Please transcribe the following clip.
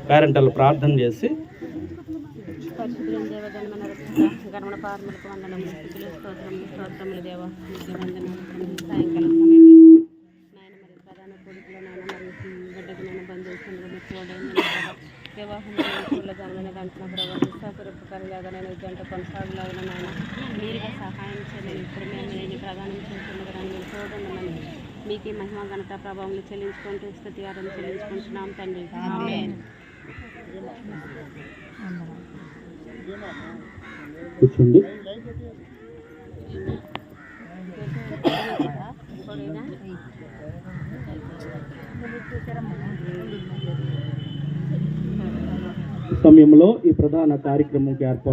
Parental ప్రార్థన చేసి పరిశుద్ధులైన దేవ ఘనమైన గణమన పార్ములకు వందనములు స్తుతులు స్తోత్రములు దేవ మీకు వందనాలు సాయంకాలం సమయంలో నాయన మరి ప్రధాన కొడుకులో నాయన మరి బిడ్డకు నాయన బంధువులు మీకు తోడైన వివాహంలో జరగని గంటన ప్రభావ విశ్వాసరూపకారులాగా నేను జంట కొనసాగులాగా నాయన మీరుగా సహాయం చేయమని ఇప్పుడు మేము నేను ప్రధానం చేస్తుండగా మీరు తోడుండమని మీకు మహిమ ఘనత ప్రభావం చెల్లించుకుంటూ స్తుతి ఆరాధన చెల్లించుకుంటున్నాం తండ్రి ఆమేన్. కూర్చోండి. సమయంలో ఈ ప్రధాన కార్యక్రమంకి ఏర్పాటు